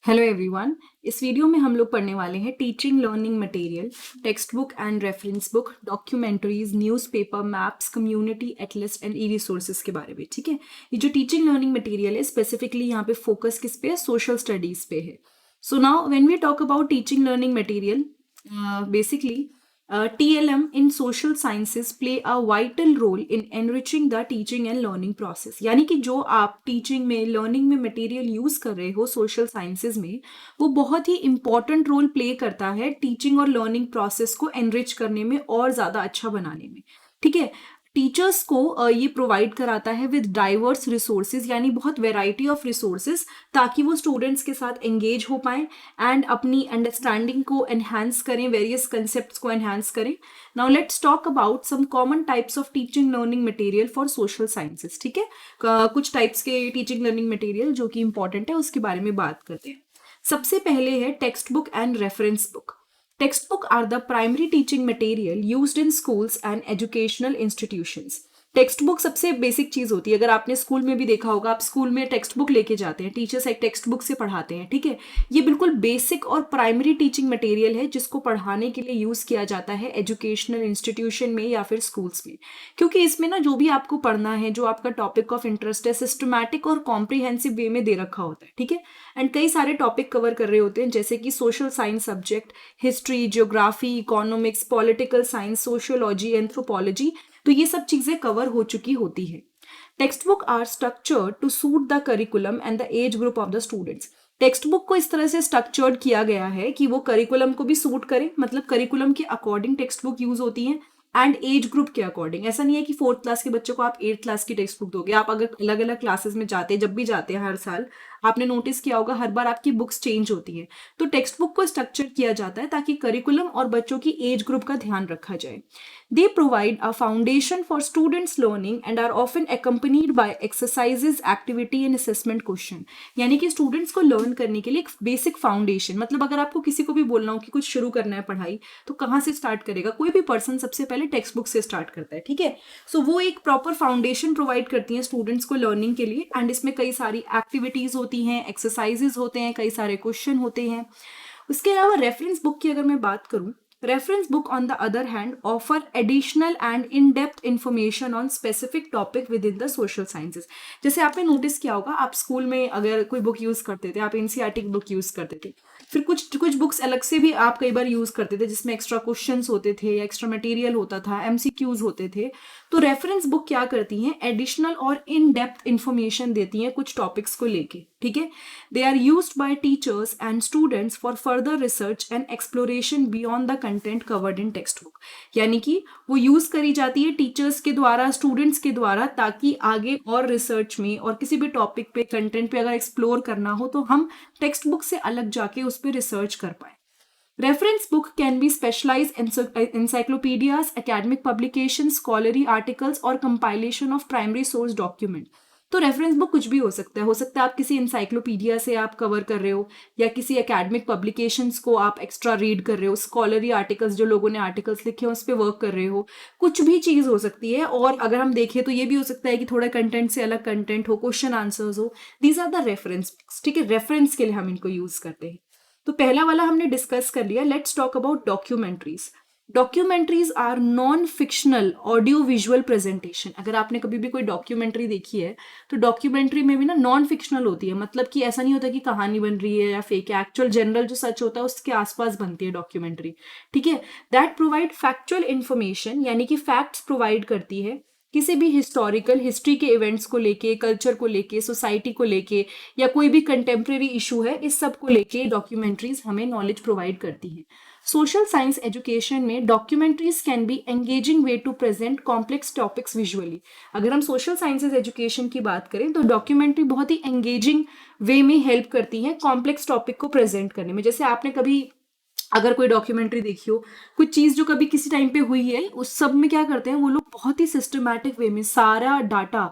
Hello everyone. इस video में हम लोग पढ़ने वाले हैं teaching learning material, text book and reference book, documentaries, newspaper, maps, community Atlas and E resources के बारे में। ठीक है, ये जो टीचिंग लर्निंग मटेरियल है स्पेसिफिकली यहाँ पे फोकस किस पे है? सोशल स्टडीज पे है। So now when we talk about teaching learning material, basically TLM in social sciences play a vital role in enriching the teaching and learning process। यानी कि जो आप टीचिंग में लर्निंग में मटेरियल यूज कर रहे हो सोशल साइंसेज में, वो बहुत ही इंपॉर्टेंट रोल प्ले करता है टीचिंग और लर्निंग प्रोसेस को एनरिच करने में और ज़्यादा अच्छा बनाने में। ठीक है, टीचर्स को ये प्रोवाइड कराता है विद डाइवर्स रिसोर्सेज, यानी बहुत वेराइटी ऑफ रिसोर्सेज, ताकि वो स्टूडेंट्स के साथ एंगेज हो पाएं एंड अपनी अंडरस्टैंडिंग को एनहांस करें, वेरियस कंसेप्ट्स को एनहांस करें। Now let's talk about some common types of teaching learning material for social sciences. ठीक है, कुछ टाइप्स के टीचिंग लर्निंग मटेरियल जो कि इंपॉर्टेंट है उसके बारे में बात करते हैं। सबसे पहले है text book and reference book. Textbook are the primary teaching material used in schools and educational institutions। Text book सबसे बेसिक चीज होती है। अगर आपने स्कूल में भी देखा होगा, आप स्कूल में टेक्स्ट बुक लेके जाते हैं, टीचर्स एक टेक्स्ट बुक से पढ़ाते हैं। ठीक है, ये बिल्कुल बेसिक और प्राइमरी टीचिंग मटेरियल है जिसको पढ़ाने के लिए यूज किया जाता है एजुकेशनल इंस्टीट्यूशन में या फिर स्कूल्स में, क्योंकि इसमें ना जो भी आपको पढ़ना है, जो आपका टॉपिक ऑफ इंटरेस्ट है, सिस्टमैटिक और कॉम्प्रिहेंसिव वे में दे रखा होता है। ठीक है, एंड कई सारे टॉपिक कवर कर रहे होते हैं, जैसे कि social science subject, history, geography, economics, political science, sociology, anthropology, तो ये सब चीजें कवर हो चुकी होती है। Textbook are structured to suit the curriculum and the age group of the students. Textbook को इस तरह से स्ट्रक्चर्ड किया गया है कि वो करिकुलम को भी सूट करे, मतलब करिकुलम के अकॉर्डिंग टेक्स्ट बुक यूज होती है एंड एज ग्रुप के अकॉर्डिंग। ऐसा नहीं है कि 4th क्लास के बच्चों को आप 8th क्लास की टेक्स्ट बुक दोगे। आप अगर अलग अलग क्लासेस में जाते हैं, जब भी जाते हैं हर साल, आपने नोटिस किया होगा हर बार आपकी बुक्स चेंज होती है। तो टेक्स्ट बुक को स्ट्रक्चर किया जाता है ताकि करिकुलम और बच्चों की एज ग्रुप का ध्यान रखा जाए। They provide a foundation for students' learning and are often accompanied by exercises, activity and assessment question। यानी कि स्टूडेंट्स को लर्न करने के लिए एक बेसिक फाउंडेशन, मतलब अगर आपको किसी को भी बोलना हो कि कुछ शुरू करना है पढ़ाई, तो कहाँ से स्टार्ट करेगा? कोई भी पर्सन सबसे पहले टेक्स्ट बुक से स्टार्ट करता है। ठीक है, सो वो एक प्रॉपर फाउंडेशन प्रोवाइड करती है स्टूडेंट्स को लर्निंग के लिए, एंड इसमें कई सारी एक्टिविटीज होती हैं, एक्सरसाइजेज होते हैं, कई सारे क्वेश्चन होते हैं। उसके अलावा रेफरेंस बुक की अगर मैं बात करूं, reference book on the other hand offer additional and in depth information on specific topic with in the social sciences. जैसे आपने नोटिस किया होगा, आप स्कूल में अगर कोई बुक यूज करते थे, आप एनसीईआरटी की बुक यूज करते थे, फिर कुछ कुछ बुक्स अलग से भी आप कई बार यूज करते थे जिसमें एक्स्ट्रा क्वेश्चंस होते थे, एक्स्ट्रा मटेरियल होता था, एमसीक्यूज होते थे। तो रेफरेंस बुक क्या करती हैं? एडिशनल और इन डेप्थ इंफॉर्मेशन देती हैं कुछ टॉपिक्स को लेके। ठीक है, they are used by teachers and students for further research and exploration beyond the content covered in textbook. यानी कि वो यूज करी जाती है टीचर्स के द्वारा, स्टूडेंट्स के द्वारा, ताकि आगे और रिसर्च में और किसी भी टॉपिक पे, कंटेंट पे अगर एक्सप्लोर करना हो तो हम टेक्स्ट बुक से अलग जाके उस पर रिसर्च कर पाए। Reference book can be specialized encyclopedias, academic publications, scholarly articles और compilation of primary source document। तो रेफरेंस बुक कुछ भी हो सकता है आप किसी इंसाइक्लोपीडिया से आप कवर कर रहे हो, या किसी एकेडमिक पब्लिकेशंस को आप एक्स्ट्रा रीड कर रहे हो, स्कॉलरी आर्टिकल्स जो लोगों ने आर्टिकल्स लिखे हैं उस पर वर्क कर रहे हो, कुछ भी चीज़ हो सकती है। और अगर हम देखें तो ये भी हो सकता है कि थोड़ा कंटेंट से अलग कंटेंट हो, क्वेश्चन आंसर्स हो। These are the reference books. ठीक है, रेफरेंस के लिए हम इनको यूज करते हैं। तो पहला वाला हमने डिस्कस कर लिया। Let's talk about documentaries. Documentaries are non fictional audio visual presentation. अगर आपने कभी भी कोई डॉक्यूमेंट्री देखी है तो डॉक्यूमेंट्री में भी ना नॉन फिक्शनल होती है, मतलब कि ऐसा नहीं होता कि कहानी बन रही है या फेक है, एक्चुअल जनरल जो सच होता है उसके आसपास बनती है डॉक्यूमेंट्री। ठीक है, दैट प्रोवाइड फैक्चुअल इंफॉर्मेशन, यानी कि फैक्ट्स प्रोवाइड करती है किसी भी हिस्टोरिकल, हिस्ट्री के इवेंट्स को लेके, कल्चर को लेके, सोसाइटी को लेके, या कोई भी कंटेम्प्रेरी इशू है, इस सब को लेके डॉक्यूमेंट्रीज हमें नॉलेज प्रोवाइड करती हैं। सोशल साइंस एजुकेशन में documentaries can be engaging way to present complex topics visually. अगर हम सोशल साइंसेज एजुकेशन की बात करें तो डॉक्यूमेंट्री बहुत ही एंगेजिंग वे में हेल्प करती हैं कॉम्प्लेक्स टॉपिक को प्रेजेंट करने में। जैसे आपने कभी अगर कोई डॉक्यूमेंट्री देखी हो, कुछ चीज जो कभी किसी टाइम पे हुई है, उस सब में क्या करते हैं वो लोग, बहुत ही सिस्टमैटिक वे में सारा डाटा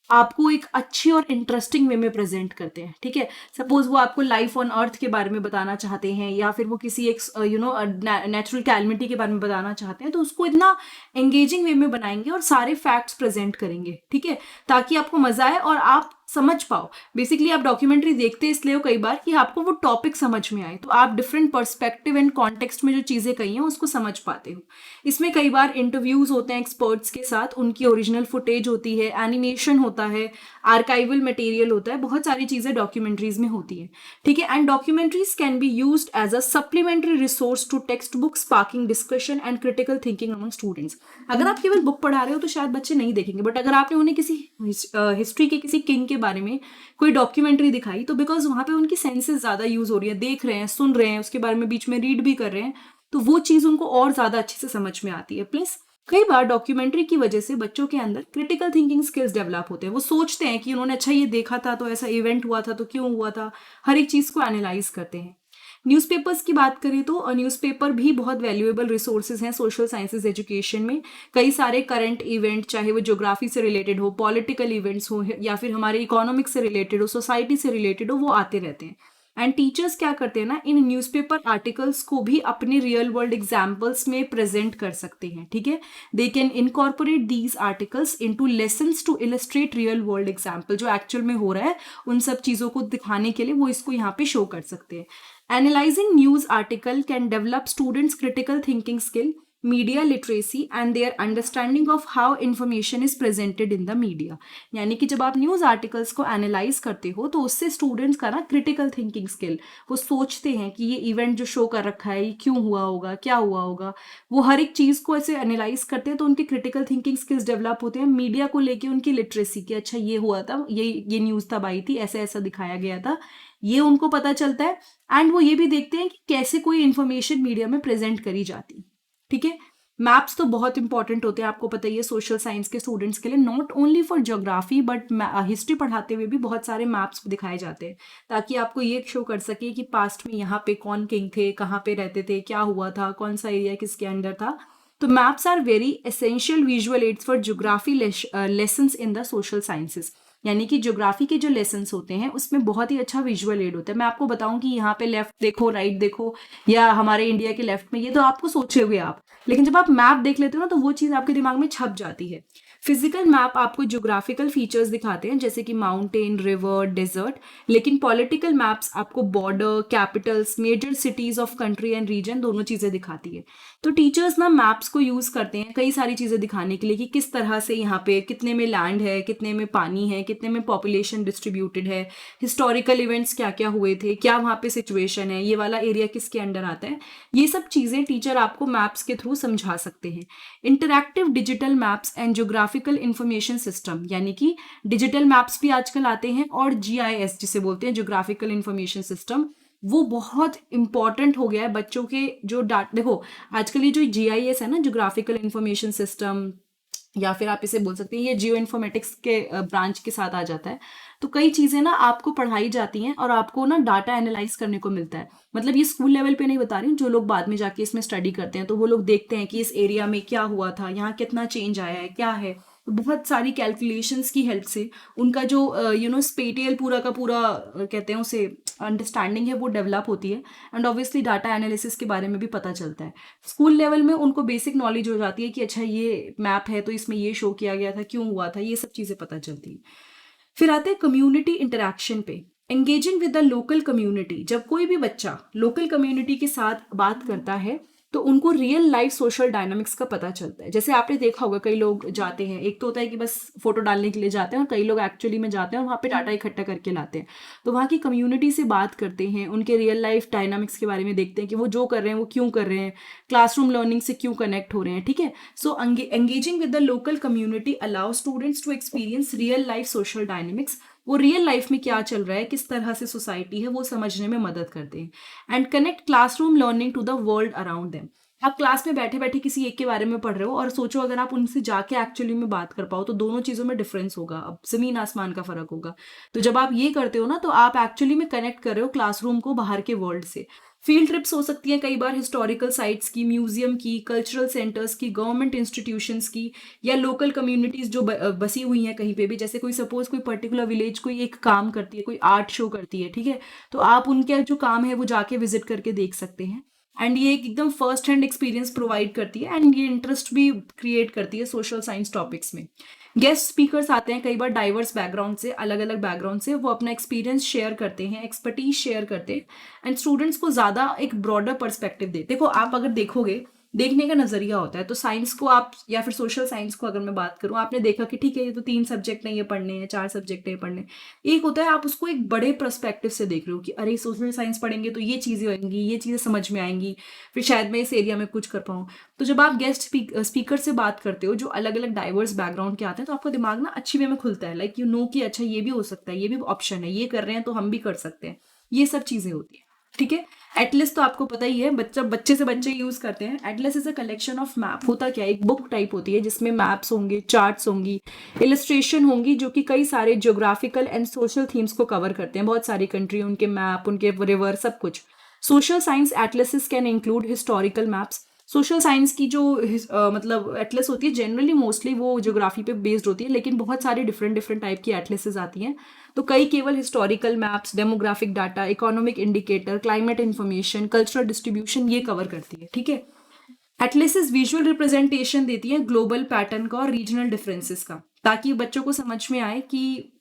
आपको एक अच्छी और इंटरेस्टिंग वे में प्रेजेंट करते हैं। ठीक है, सपोज वो आपको लाइफ ऑन अर्थ के बारे में बताना चाहते हैं, या फिर वो किसी एक नेचुरल कैलमिटी के बारे में बताना चाहते हैं, तो उसको इतना एंगेजिंग वे में बनाएंगे और सारे फैक्ट्स प्रेजेंट करेंगे। ठीक है, ताकि आपको मजा आए और आप समझ पाओ। बेसिकली आप डॉक्यूमेंट्री देखते इसलिए हो कई बार कि आपको वो टॉपिक समझ में आए, तो आप डिफरेंट पर्सपेक्टिव एंड कॉन्टेक्स्ट में जो चीज़ें कही हैं उसको समझ पाते हो। इसमें कई बार इंटरव्यूज होते हैं एक्सपर्ट्स के साथ, उनकी ओरिजिनल फुटेज होती है, एनिमेशन होता है, आर्काइवल मटेरियल होता है, बहुत सारी चीज़ें डॉक्यूमेंट्रीज में होती है। ठीक है, and documentaries can be used as a supplementary resource to text book, sparking discussion and critical thinking among students. अगर आप केवल बुक पढ़ा रहे हो तो शायद बच्चे नहीं देखेंगे, बट अगर आपने उन्हें किसी हिस्ट्री के किसी किंग के बारे में कोई डॉक्यूमेंट्री दिखाई, तो बिकॉज वहाँ पे उनकी सेंसेस ज़्यादा यूज हो रही है, देख रहे हैं, सुन रहे हैं, उसके बारे में बीच में रीड भी कर रहे हैं, तो वो चीज़ उनको और ज़्यादा अच्छे से समझ में आती है। प्लस कई बार डॉक्यूमेंट्री की वजह से बच्चों के अंदर क्रिटिकल थिंकिंग स्किल्स डेवलप होते हैं। वो सोचते हैं कि उन्होंने अच्छा ये देखा था तो ऐसा इवेंट हुआ था तो क्यों हुआ था, हर एक चीज़ को एनालाइज करते हैं। न्यूज़पेपर्स की बात करें तो न्यूज़पेपर भी बहुत वैल्यूएबल रिसोर्सेज हैं सोशल साइंसेज एजुकेशन में। कई सारे करंट इवेंट, चाहे वो ज्योग्राफी से रिलेटेड हो, पॉलिटिकल इवेंट्स हो, या फिर हमारे इकोनॉमिक्स से रिलेटेड हो, सोसाइटी से रिलेटेड हो, वो आते रहते हैं। एंड टीचर्स क्या करते हैं ना, इन न्यूज़पेपर आर्टिकल्स को भी अपने रियल वर्ल्ड एग्जाम्पल्स में प्रेजेंट कर सकते हैं। ठीक है, they can incorporate these articles into lessons to illustrate real world example, जो एक्चुअल में हो रहा है उन सब चीज़ों को दिखाने के लिए वो इसको यहाँ पे शो कर सकते हैं। Analyzing news article can develop students' critical thinking skill, media literacy and their understanding of how information is presented in the media। यानी कि जब आप न्यूज़ आर्टिकल्स को एनालाइज करते हो तो उससे स्टूडेंट्स का ना क्रिटिकल थिंकिंग स्किल, वो सोचते हैं कि ये इवेंट जो शो कर रखा है ये क्यों हुआ होगा, क्या हुआ होगा, वो हर एक चीज़ को ऐसे एनालाइज करते हैं, तो उनके क्रिटिकल थिंकिंग स्किल्स डेवलप होते हैं। मीडिया को लेके उनकी लिटरेसी कि अच्छा ये हुआ था, ये न्यूज़ तब आई थी, ऐसा ऐसा दिखाया गया था, ये उनको पता चलता है। एंड वो ये भी देखते हैं कि कैसे कोई इंफॉर्मेशन मीडिया में प्रेजेंट करी जाती है। ठीक है, मैप्स तो बहुत इंपॉर्टेंट होते हैं, आपको पता ही है सोशल साइंस के स्टूडेंट्स के लिए, not only for geography but history पढ़ाते हुए भी बहुत सारे मैप्स दिखाए जाते हैं, ताकि आपको ये शो कर सके कि पास्ट में यहाँ पे कौन किंग थे, कहाँ पे रहते थे, क्या हुआ था, कौन सा एरिया किसके अंडर था। तो maps are very essential visual aids for geography lessons in the social sciences. यानी कि ज्योग्राफी के जो लेसन्स होते हैं उसमें बहुत ही अच्छा विजुअल एड होता है। मैं आपको बताऊं कि यहाँ पे लेफ्ट देखो, राइट देखो, या हमारे इंडिया के लेफ्ट में, ये तो आपको सोचे हुए आप, लेकिन जब आप मैप देख लेते हो ना तो वो चीज़ आपके दिमाग में छप जाती है। फिजिकल मैप आपको ज्योग्राफिकल फीचर्स दिखाते हैं जैसे कि माउंटेन, रिवर, डेजर्ट, लेकिन पॉलिटिकल मैप्स आपको border, capitals, major cities of country and region दोनों चीज़ें दिखाती है। तो टीचर्स ना मैप्स को यूज़ करते हैं कई सारी चीज़ें दिखाने के लिए कि किस तरह से यहाँ पे कितने में लैंड है, कितने में पानी है, कितने में पॉपुलेशन डिस्ट्रीब्यूटेड है, हिस्टोरिकल इवेंट्स क्या क्या हुए थे, क्या वहाँ पे सिचुएशन है, ये वाला एरिया किसके अंडर आता है, ये सब चीज़ें टीचर आपको मैप्स के थ्रू समझा सकते हैं। Interactive digital maps and geographical information system, यानी कि डिजिटल मैप्स भी आजकल आते हैं, और GIS जिसे बोलते हैं ज्योग्राफिकल इंफॉर्मेशन सिस्टम, वो बहुत इंपॉर्टेंट हो गया है बच्चों के जो देखो आजकल ये जो GIS है ना, ज्योग्राफिकल इंफॉर्मेशन सिस्टम, या फिर आप इसे बोल सकते हैं ये जियो इन्फॉर्मेटिक्स के ब्रांच के साथ आ जाता है। तो कई चीज़ें ना आपको पढ़ाई जाती हैं और आपको ना डाटा एनालाइज करने को मिलता है। मतलब ये स्कूल लेवल पे नहीं बता रही हूँ, जो लोग बाद में जाके इसमें स्टडी करते हैं तो वो लोग देखते हैं कि इस एरिया में क्या हुआ था, यहाँ कितना चेंज आया है, क्या है। तो बहुत सारी कैलकुलेशंस की हेल्प से उनका जो स्पेटियल पूरा का पूरा कहते हैं उसे अंडरस्टैंडिंग है वो डेवलप होती है, एंड ऑब्वियसली डाटा एनालिसिस के बारे में भी पता चलता है। स्कूल लेवल में उनको बेसिक नॉलेज हो जाती है कि अच्छा ये मैप है तो इसमें ये शो किया गया था, क्यों हुआ था, ये सब चीज़ें पता चलती है। फिर आते हैं कम्युनिटी इंटरेक्शन पे। Engaging with the local community, जब कोई भी बच्चा लोकल कम्युनिटी के साथ बात करता है तो उनको रियल लाइफ सोशल डायनामिक्स का पता चलता है। जैसे आपने देखा होगा कई लोग जाते हैं, एक तो होता है कि बस फोटो डालने के लिए जाते हैं, और कई लोग एक्चुअली में जाते हैं और वहाँ पे डाटा इकट्ठा करके लाते हैं। तो वहाँ की कम्युनिटी से बात करते हैं, उनके रियल लाइफ डायनामिक्स के बारे में देखते हैं कि वो जो कर रहे हैं वो क्यों कर रहे हैं, क्लासरूम लर्निंग से क्यों कनेक्ट हो रहे हैं। ठीक है, so engaging with the local community allow students to experience real life social dynamics. वो रियल लाइफ में क्या चल रहा है, किस तरह से सोसाइटी है, वो समझने में मदद करते हैं। And connect classroom learning to the world around them. आप क्लास में बैठे बैठे किसी एक के बारे में पढ़ रहे हो और सोचो अगर आप उनसे जाके एक्चुअली में बात कर पाओ तो दोनों चीज़ों में डिफरेंस होगा, अब ज़मीन आसमान का फ़र्क होगा। तो जब आप ये करते हो ना तो आप एक्चुअली में कनेक्ट कर रहे हो क्लासरूम को बाहर के वर्ल्ड से। फील्ड ट्रिप्स हो सकती हैं कई बार हिस्टोरिकल साइट्स की, म्यूजियम की, कल्चरल सेंटर्स की, गवर्नमेंट इंस्टीट्यूशंस की, या लोकल कम्युनिटीज़ जो बसी हुई हैं कहीं पे भी। जैसे कोई सपोज कोई पर्टिकुलर विलेज कोई एक काम करती है, कोई आर्ट शो करती है, ठीक है, तो आप उनके जो काम है वो जाके विजिट करके देख सकते हैं। एंड ये एक एकदम फर्स्ट हैंड एक्सपीरियंस प्रोवाइड करती है एंड ये इंटरेस्ट भी क्रिएट करती है सोशल साइंस टॉपिक्स में। गेस्ट स्पीकर्स आते हैं कई बार डाइवर्स बैकग्राउंड से, अलग अलग बैकग्राउंड से, वो अपना एक्सपीरियंस शेयर करते हैं, एक्सपर्टीज शेयर करते हैं एंड स्टूडेंट्स को ज़्यादा एक ब्रॉडर पर्सपेक्टिव देते। देखो आप अगर देखोगे, देखने का नजरिया होता है, तो साइंस को आप या फिर सोशल साइंस को अगर मैं बात करूं, आपने देखा कि ठीक है ये तो 3 सब्जेक्ट नहीं है पढ़ने हैं, 4 सब्जेक्ट है पढ़ने, एक होता है आप उसको एक बड़े पर्सपेक्टिव से देख रहे हो कि अरे सोशल साइंस पढ़ेंगे तो ये चीज़ें होंगी, ये चीज़ें समझ में आएंगी, फिर शायद मैं इस एरिया में कुछ कर पाऊँ। तो जब आप गेस्ट स्पीकर से बात करते हो जो अलग अलग डाइवर्स बैकग्राउंड के आते हैं, तो आपका दिमाग ना अच्छी वे में खुलता है, लाइक यू नो कि अच्छा ये भी हो सकता है, ये भी ऑप्शन है, ये कर रहे हैं तो हम भी कर सकते हैं, ये सब चीज़ें होती है। ठीक है। एटलस तो आपको पता ही है, बच्चे से बच्चे यूज करते हैं। Atlas is a collection of map. होता क्या है, एक बुक टाइप होती है जिसमें मैप्स होंगे, चार्ट्स होंगी, इलस्ट्रेशन होंगी, जो कि कई सारे ज्योग्राफिकल एंड सोशल थीम्स को कवर करते हैं। बहुत सारी कंट्री, उनके मैप, उनके रिवर, सब कुछ। Social science atlases can include historical maps. Social science की जो मतलब एटलस होती है जनरली मोस्टली वो ज्योग्राफी पे बेस्ड होती है, लेकिन बहुत सारी डिफरेंट डिफरेंट टाइप की एटलसेस आती हैं। तो कई केवल historical maps, demographic data, economic indicator, climate information, cultural distribution, ये कवर करती है। ठीक है। एटलसेस विजुअल रिप्रेजेंटेशन देती है ग्लोबल पैटर्न का और रीजनल डिफरेंसेस का, ताकि बच्चों को समझ में आए कि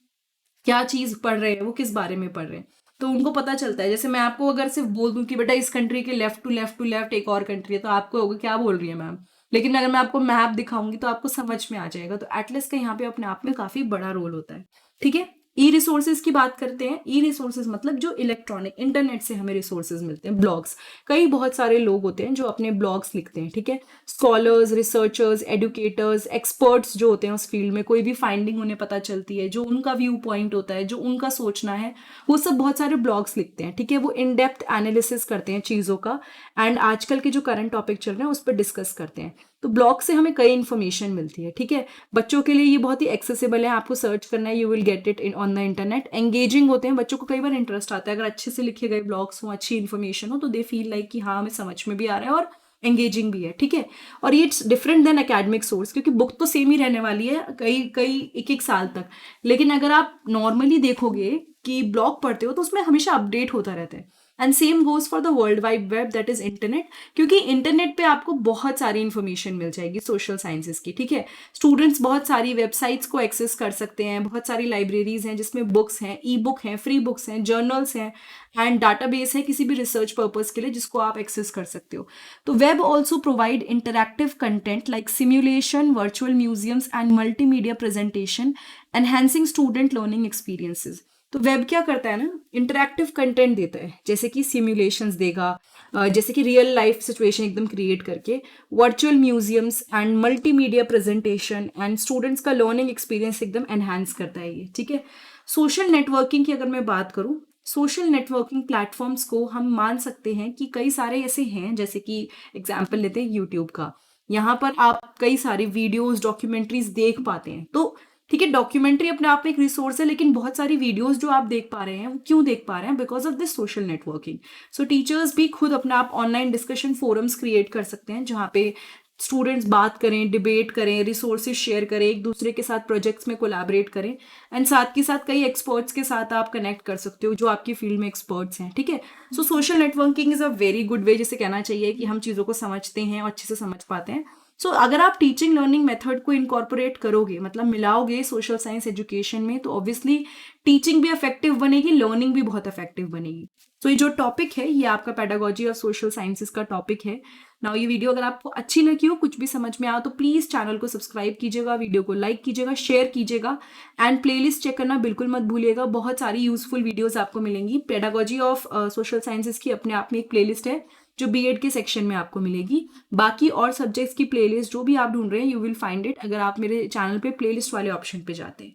क्या चीज पढ़ रहे हैं, वो किस बारे में पढ़ रहे हैं, तो उनको पता चलता है। जैसे मैं आपको अगर सिर्फ बोल दूं कि बेटा इस कंट्री के left to left to left एक और कंट्री है, तो आपको होगा क्या बोल रही है मैम, लेकिन अगर मैं आपको मैप दिखाऊंगी तो आपको समझ में आ जाएगा। तो एटलस का यहाँ पे अपने आप में काफी बड़ा रोल होता है। ठीक है। ई रिसोर्सेज की बात करते हैं। ई रिसोर्सेज मतलब जो इलेक्ट्रॉनिक इंटरनेट से हमें रिसोर्सेज मिलते हैं, ब्लॉग्स। कई बहुत सारे लोग होते हैं जो अपने ब्लॉग्स लिखते हैं। ठीक है। स्कॉलर्स, रिसर्चर्स, एडुकेटर्स, एक्सपर्ट्स जो होते हैं उस फील्ड में, कोई भी फाइंडिंग उन्हें पता चलती है, जो उनका व्यू पॉइंट होता है, जो उनका सोचना है, वो सब बहुत सारे ब्लॉग्स लिखते हैं। ठीक है। वो इन डेप्थ एनालिसिस करते हैं चीज़ों का एंड आजकल के जो करंट टॉपिक चल रहे हैं उस पर डिस्कस करते हैं। तो ब्लॉग से हमें कई इन्फॉर्मेशन मिलती है। ठीक है। बच्चों के लिए ये बहुत ही एक्सेसिबल है, आपको सर्च करना है, you will get it in on the internet. Engaging होते हैं, बच्चों को कई बार इंटरेस्ट आता है, अगर अच्छे से लिखे गए ब्लॉग्स हो, अच्छी इन्फॉर्मेशन हो, तो दे फील लाइक कि हाँ हमें समझ में भी आ रहा है और एंगेजिंग भी है। ठीक है। और ये it's different than academic source, क्योंकि बुक तो सेम ही रहने वाली है कई कई एक एक साल तक, लेकिन अगर आप नॉर्मली देखोगे कि ब्लॉग पढ़ते हो तो उसमें हमेशा अपडेट होता रहता है। And same goes for the world wide web, that is internet, क्योंकि इंटरनेट पे आपको बहुत सारी इन्फॉर्मेशन मिल जाएगी सोशल साइंसेस की। ठीक है। स्टूडेंट्स बहुत सारी वेबसाइट्स को एक्सेस कर सकते हैं, बहुत सारी लाइब्रेरीज हैं जिसमें बुक्स हैं, ई बुक हैं, फ्री बुक्स हैं, जर्नल्स हैं एंड डाटाबेस है किसी भी रिसर्च पर्पज के लिए जिसको आप एक्सेस कर सकते हो। तो web also provide interactive content like simulation, virtual museums and multimedia presentation, enhancing student learning experiences. तो वेब क्या करता है ना, इंटरैक्टिव कंटेंट देता है, जैसे कि सिम्युलेशंस देगा, जैसे कि रियल लाइफ सिचुएशन एकदम क्रिएट करके, virtual museums and multimedia presentation and students का लर्निंग एक्सपीरियंस एकदम एनहांस करता है ये। ठीक है। सोशल नेटवर्किंग की अगर मैं बात करूं, सोशल नेटवर्किंग प्लेटफॉर्म्स को हम मान सकते हैं कि कई सारे ऐसे हैं, जैसे कि एग्जाम्पल लेते हैं यूट्यूब का, यहाँ पर आप कई सारी वीडियोस, डॉक्यूमेंट्रीज देख पाते हैं। तो ठीक है, डॉक्यूमेंट्री अपने आप में एक रिसोर्स है, लेकिन बहुत सारी वीडियोस जो आप देख पा रहे हैं वो क्यों देख पा रहे हैं, because of this social networking. So teachers भी खुद अपना आप ऑनलाइन डिस्कशन फोरम्स क्रिएट कर सकते हैं जहाँ पे स्टूडेंट्स बात करें, डिबेट करें, रिसोर्सेज शेयर करें, एक दूसरे के साथ प्रोजेक्ट्स में कोलैबोरेट करें एंड साथ के साथ कई एक्सपर्ट्स के साथ आप कनेक्ट कर सकते हो जो आपकी फील्ड में एक्सपर्ट्स हैं। ठीक है। So social networking is a very good way, जिसे कहना चाहिए कि हम चीज़ों को समझते हैं और अच्छे से समझ पाते हैं। सो अगर आप टीचिंग लर्निंग मेथड को इनकॉर्पोरेट करोगे, मतलब मिलाओगे सोशल साइंस एजुकेशन में, तो ऑब्वियसली टीचिंग भी इफेक्टिव बनेगी, लर्निंग भी बहुत इफेक्टिव बनेगी। तो ये जो टॉपिक है ये आपका पेडागोजी ऑफ सोशल साइंसेस का टॉपिक है। नाउ ये वीडियो अगर आपको अच्छी लगी हो, कुछ भी समझ में आया, तो प्लीज चैनल को सब्सक्राइब कीजिएगा, वीडियो को लाइक कीजिएगा, शेयर कीजिएगा एंड प्लेलिस्ट चेक करना बिल्कुल मत भूलिएगा। बहुत सारी यूजफुल वीडियोस आपको मिलेंगी। पेडागोजी ऑफ सोशल साइंसेस की अपने आप में एक प्लेलिस्ट है जो बीएड के सेक्शन में आपको मिलेगी। बाकी और सब्जेक्ट्स की प्लेलिस्ट जो भी आप ढूंढ रहे हैं, यू विल फाइंड इट अगर आप मेरे चैनल पे प्लेलिस्ट वाले ऑप्शन पे जाते हैं।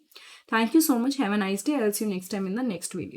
Thank you so much, have a nice day, I will see you next time in the next video.